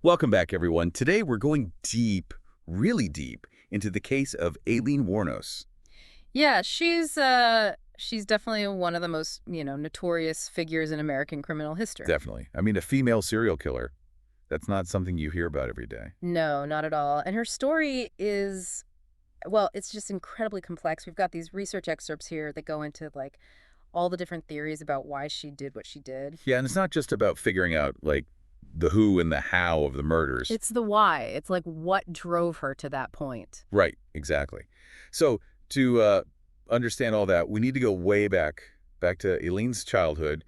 Welcome back, everyone. Today we're going deep, really deep, into the case of Aileen Wuornos. Yeah, she's definitely one of the most, notorious figures in American criminal history. Definitely. I mean, a female serial killer. That's not something you hear about every day. No, not at all. And her story is, well, it's just incredibly complex. We've got these research excerpts here that go into like all the different theories about why she did what she did. Yeah, and it's not just about figuring out, like, the who and the how of the murders. It's the why. It's like what drove her to that point. Right, exactly. So, to understand all that, we need to go way back to Aileen's childhood.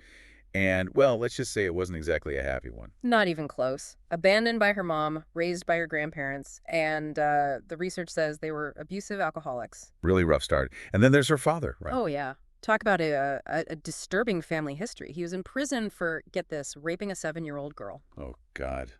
And, well, let's just say it wasn't exactly a happy one. Not even close. Abandoned by her mom, raised by her grandparents, and the research says they were abusive alcoholics. Really rough start. And then there's her father, right? Oh, yeah. Talk about a disturbing family history. He was in prison for, get this, raping a 7-year-old girl. Oh, God.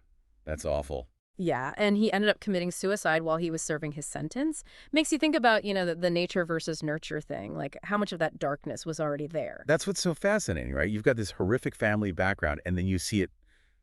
That's awful. Yeah, and he ended up committing suicide while he was serving his sentence. Makes you think about, the nature versus nurture thing, like how much of that darkness was already there. That's what's so fascinating, right? You've got this horrific family background, and then you see it,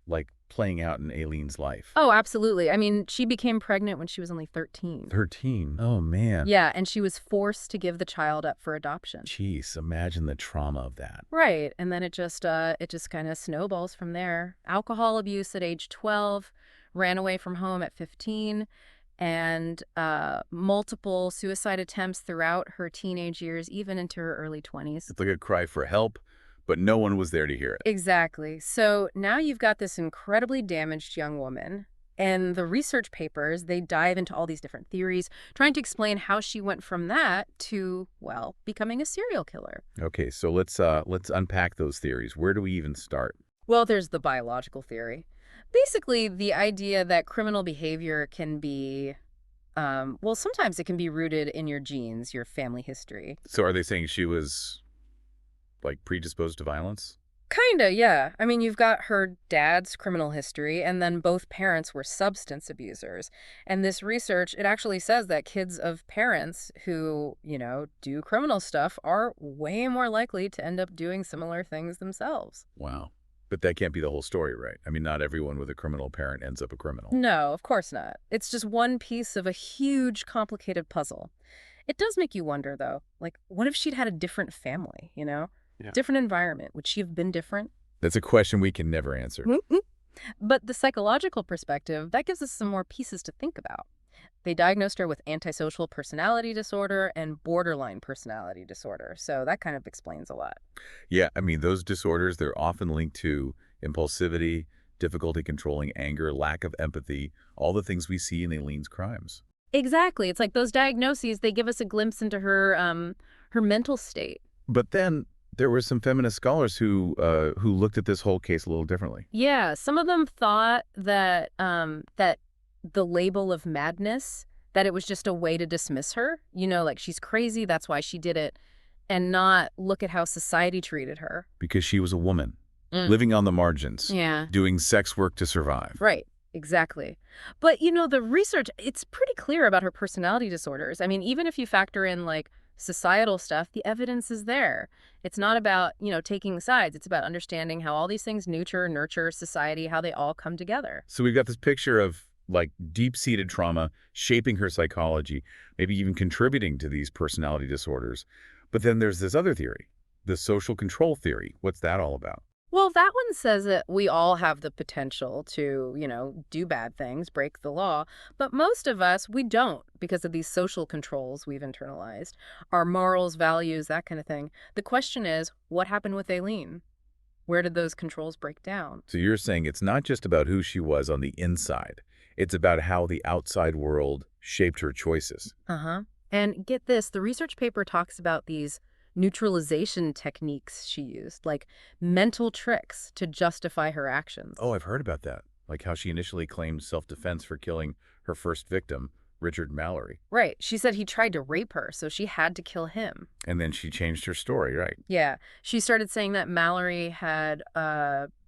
like, playing out in Aileen's life. Oh, absolutely. I mean, she became pregnant when she was only 13. 13. Oh, man. Yeah, and she was forced to give the child up for adoption. Jeez, imagine the trauma of that. Right, and then it just kind of snowballs from there. Alcohol abuse at age 12, ran away from home at 15, and multiple suicide attempts throughout her teenage years, even into her early 20s. It's like a cry for help, but no one was there to hear it. Exactly. So now you've got this incredibly damaged young woman. And the research papers, they dive into all these different theories, trying to explain how she went from that to, well, becoming a serial killer. Okay, so let's unpack those theories. Where do we even start? Well, there's the biological theory. Basically, the idea that criminal behavior can be, well, sometimes it can be rooted in your genes, your family history. So are they saying she was, like, predisposed to violence? Kinda, yeah. I mean, you've got her dad's criminal history, and then both parents were substance abusers. And this research, it actually says that kids of parents who, do criminal stuff are way more likely to end up doing similar things themselves. Wow. But that can't be the whole story, right? I mean, not everyone with a criminal parent ends up a criminal. No, of course not. It's just one piece of a huge, complicated puzzle. It does make you wonder, though, like, what if she'd had a different family, Yeah. Different environment? Would she have been different? That's a question we can never answer. Mm-mm. But the psychological perspective, that gives us some more pieces to think about. They diagnosed her with antisocial personality disorder and borderline personality disorder, so that kind of explains a lot. Yeah, I mean, those disorders, they're often linked to impulsivity, difficulty controlling anger, lack of empathy, all the things we see in Aileen's crimes. Exactly. It's like those diagnoses, they give us a glimpse into her mental state. But then there were some feminist scholars who looked at this whole case a little differently. Yeah, some of them thought that that the label of madness, that it was just a way to dismiss her. Like she's crazy, that's why she did it, and not look at how society treated her. Because she was a woman, Mm. living on the margins, Yeah. doing sex work to survive. Right. Exactly. But the research, it's pretty clear about her personality disorders. I mean, even if you factor in like societal stuff, the evidence is there. It's not about, taking sides. It's about understanding how all these things nurture society, how they all come together. So we've got this picture of, like, deep-seated trauma shaping her psychology, maybe even contributing to these personality disorders. But then there's this other theory, the social control theory. What's that all about? Well, that one says that we all have the potential to, do bad things, break the law, but most of us, we don't because of these social controls we've internalized, our morals, values, that kind of thing. The question is, what happened with Aileen? Where did those controls break down? So you're saying it's not just about who she was on the inside. It's about how the outside world shaped her choices. Uh-huh. And get this, the research paper talks about these neutralization techniques she used, like mental tricks to justify her actions. Oh, I've heard about that. Like how she initially claimed self-defense for killing her first victim, Richard Mallory. Right. She said he tried to rape her, so she had to kill him. And then she changed her story, right? Yeah. She started saying that Mallory had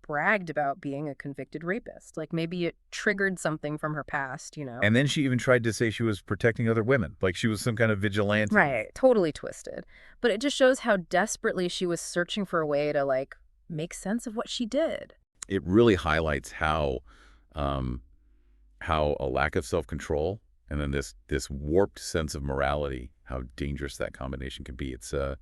bragged about being a convicted rapist. Like maybe it triggered something from her past. And then she even tried to say she was protecting other women, like she was some kind of vigilante. Right. Totally twisted. But it just shows how desperately she was searching for a way to, like, make sense of what she did. It really highlights how how a lack of self-control and then this warped sense of morality, how dangerous that combination can be. It's a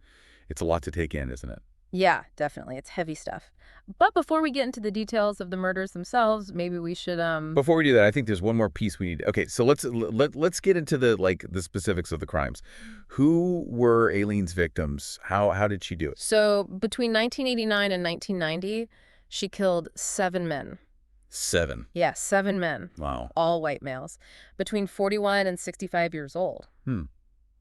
lot to take in, isn't it? Yeah, definitely. It's heavy stuff. But before we get into the details of the murders themselves, maybe we should Before we do that, I think there's one more piece we need. Okay, so let's get into the specifics of the crimes. Who were Aileen's victims? How did she do it? So between 1989 and 1990, she killed 7 men. 7. Yeah, 7 men, Wow. all white males, between 41 and 65 years old. Hmm.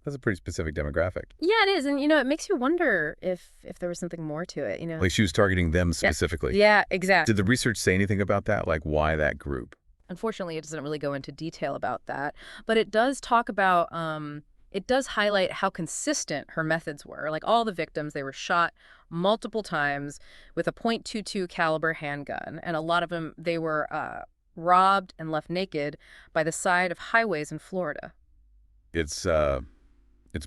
That's a pretty specific demographic. Yeah, it is. And, it makes you wonder if there was something more to it. Like she was targeting them Yeah, specifically. yeah, exactly. Did the research say anything about that? Like why that group? Unfortunately, it doesn't really go into detail about that, but it does talk about, it does highlight how consistent her methods were. Like all the victims, they were shot multiple times with a .22 caliber handgun, and a lot of them, they were robbed and left naked by the side of highways in Florida. It's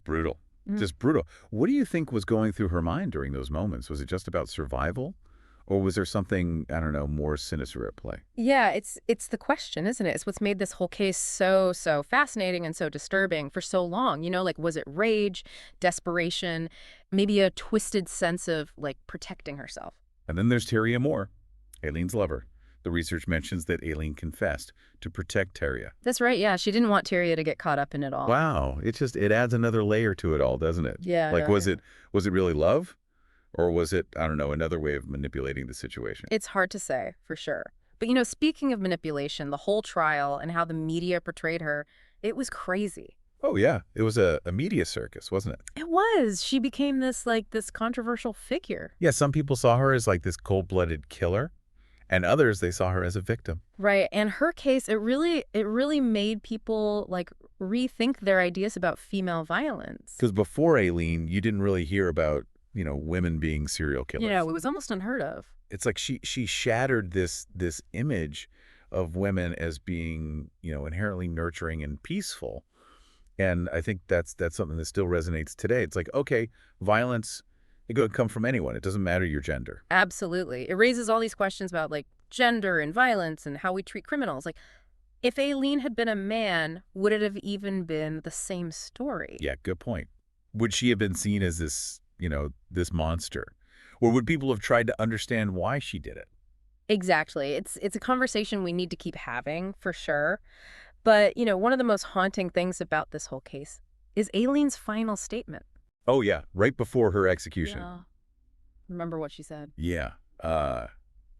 brutal. Mm. Just brutal. What do you think was going through her mind during those moments? Was it just about survival? Or was there something, I don't know, more sinister at play? Yeah, it's the question, isn't it? It's what's made this whole case so fascinating and so disturbing for so long. Like was it rage, desperation, maybe a twisted sense of like protecting herself? And then there's Tyria Moore, Aileen's lover. The research mentions that Aileen confessed to protect Tyria. That's right. Yeah, she didn't want Tyria to get caught up in it all. Wow. It adds another layer to it all, doesn't it? Yeah. Like was it really love? Or was it, I don't know, another way of manipulating the situation? It's hard to say for sure. But speaking of manipulation, the whole trial and how the media portrayed her, it was crazy. Oh, yeah. It was a media circus, wasn't it? It was. She became this controversial figure. Yeah, some people saw her as like this cold-blooded killer, and others, they saw her as a victim. Right. And her case, it really made people like rethink their ideas about female violence. Because before Aileen, you didn't really hear about, women being serial killers. It was almost unheard of. It's like she shattered this image of women as being, inherently nurturing and peaceful. And I think that's something that still resonates today. It's like, okay, violence, it could come from anyone. It doesn't matter your gender. Absolutely. It raises all these questions about like gender and violence and how we treat criminals. Like if Aileen had been a man, would it have even been the same story? Yeah, good point. Would she have been seen as this, this monster? Or would people have tried to understand why she did it? Exactly. It's a conversation we need to keep having for sure. But, one of the most haunting things about this whole case is Aileen's final statement. Oh, yeah, right before her execution. Yeah. Remember what she said? Yeah. I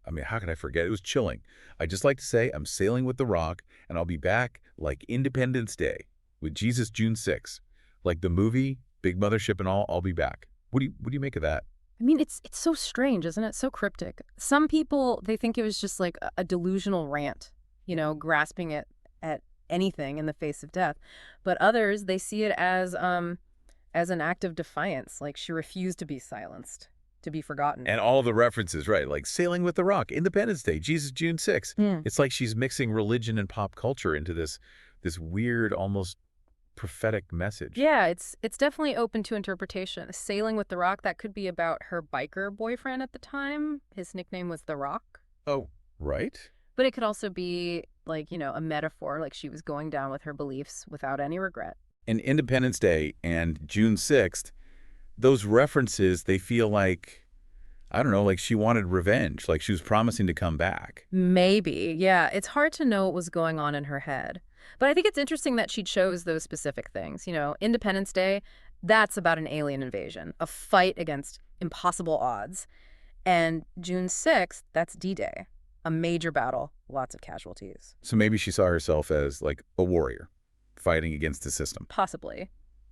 mean, how could I forget? It was chilling. I just like to say I'm sailing with the rock, and I'll be back like Independence Day with Jesus June 6th. Like the movie, Big Mothership and all, I'll be back. What do you make of that? I mean, it's so strange, isn't it? So cryptic. Some people, they think it was just like a delusional rant, grasping at anything in the face of death. But others, they see it as an act of defiance, like she refused to be silenced, to be forgotten. And all the references, right? Like Sailing with the Rock, Independence Day, Jesus June 6th. Yeah. It's like she's mixing religion and pop culture into this weird, almost prophetic message. Yeah, it's definitely open to interpretation. Sailing with the Rock, that could be about her biker boyfriend at the time. His nickname was The Rock. Oh, right. But it could also be like, a metaphor, like she was going down with her beliefs without any regret. And Independence Day and June 6th, those references, they feel like, I don't know, like she wanted revenge, like she was promising to come back. Maybe, yeah. It's hard to know what was going on in her head. But I think it's interesting that she chose those specific things. Independence Day, that's about an alien invasion, a fight against impossible odds. And June 6th, that's D-Day, a major battle, lots of casualties. So maybe she saw herself as like a warrior fighting against the system. Possibly.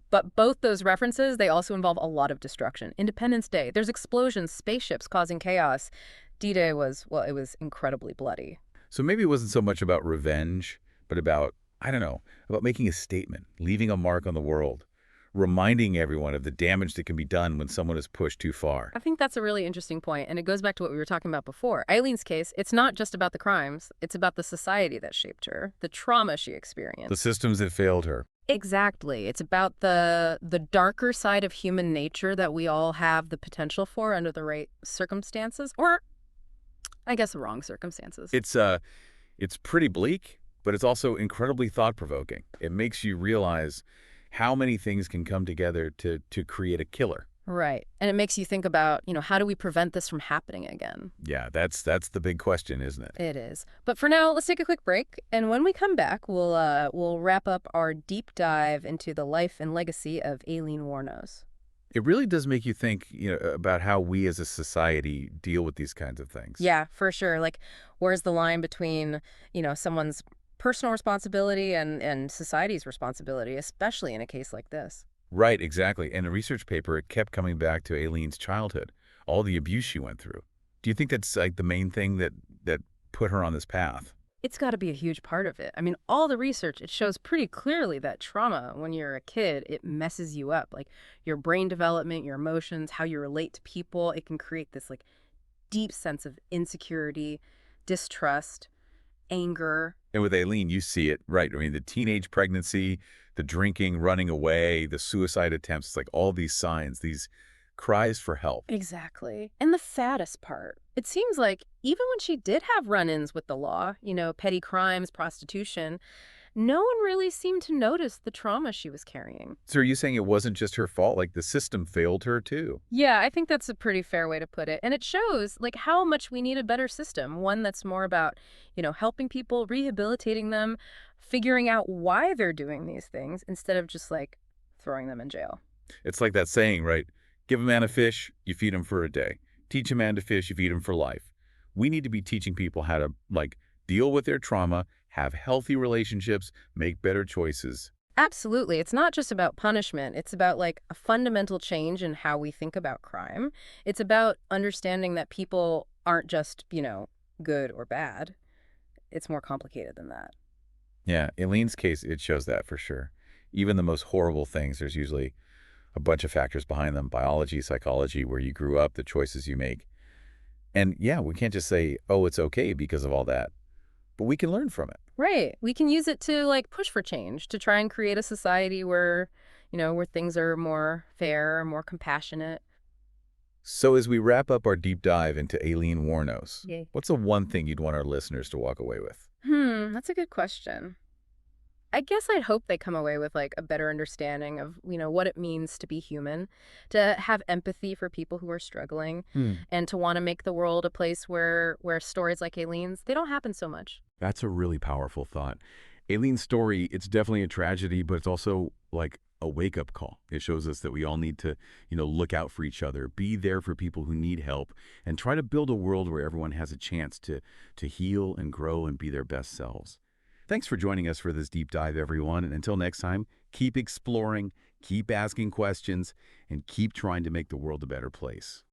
But both those references, they also involve a lot of destruction. Independence Day, there's explosions, spaceships causing chaos. D-Day was, well, it was incredibly bloody. So maybe it wasn't so much about revenge, but about, I don't know, about making a statement, leaving a mark on the world, reminding everyone of the damage that can be done when someone is pushed too far. I think that's a really interesting point, and it goes back to what we were talking about before. Aileen's case, it's not just about the crimes, it's about the society that shaped her, the trauma she experienced. The systems that failed her. Exactly. It's about the darker side of human nature that we all have the potential for under the right circumstances, or I guess the wrong circumstances. It's pretty bleak, but it's also incredibly thought-provoking. It makes you realize how many things can come together to create a killer. Right. And it makes you think about, how do we prevent this from happening again? Yeah, that's the big question, isn't it? It is. But for now, let's take a quick break. And when we come back, we'll wrap up our deep dive into the life and legacy of Aileen Wuornos. It really does make you think, about how we as a society deal with these kinds of things. Yeah, for sure. Like, where's the line between, someone's personal responsibility and society's responsibility, especially in a case like this? Right, exactly. In a research paper, it kept coming back to Aileen's childhood, all the abuse she went through. Do you think that's like the main thing that put her on this path? It's got to be a huge part of it. I mean, all the research, it shows pretty clearly that trauma, when you're a kid, it messes you up. Like your brain development, your emotions, how you relate to people, it can create this like deep sense of insecurity, distrust, anger. And with Aileen, you see it, right? I mean, the teenage pregnancy, the drinking, running away, the suicide attempts, it's like all these signs, these cries for help. Exactly. And the saddest part, it seems like even when she did have run-ins with the law, petty crimes, prostitution, no one really seemed to notice the trauma she was carrying. So are you saying it wasn't just her fault? Like the system failed her too? Yeah, I think that's a pretty fair way to put it. And it shows like how much we need a better system, one that's more about, helping people, rehabilitating them, figuring out why they're doing these things instead of just like throwing them in jail. It's like that saying, right? Give a man a fish, you feed him for a day. Teach a man to fish, you feed him for life. We need to be teaching people how to, deal with their trauma, have healthy relationships, make better choices. Absolutely. It's not just about punishment. It's about like a fundamental change in how we think about crime. It's about understanding that people aren't just, good or bad. It's more complicated than that. Yeah, Aileen's case, it shows that for sure. Even the most horrible things, there's usually a bunch of factors behind them: biology, psychology, where you grew up, the choices you make. And yeah, we can't just say, oh, it's okay because of all that, but we can learn from it. Right. We can use it to like push for change, to try and create a society where, where things are more fair, more compassionate. So as we wrap up our deep dive into Aileen Wuornos, Yay. what's the one thing you'd want our listeners to walk away with? That's a good question. I guess I'd hope they come away with like a better understanding of, what it means to be human, to have empathy for people who are struggling, and to want to make the world a place where stories like Aileen's, they don't happen so much. That's a really powerful thought. Aileen's story, it's definitely a tragedy, but it's also like a wake-up call. It shows us that we all need to, look out for each other, be there for people who need help, and try to build a world where everyone has a chance to heal and grow and be their best selves. Thanks for joining us for this deep dive, everyone. And until next time, keep exploring, keep asking questions, and keep trying to make the world a better place.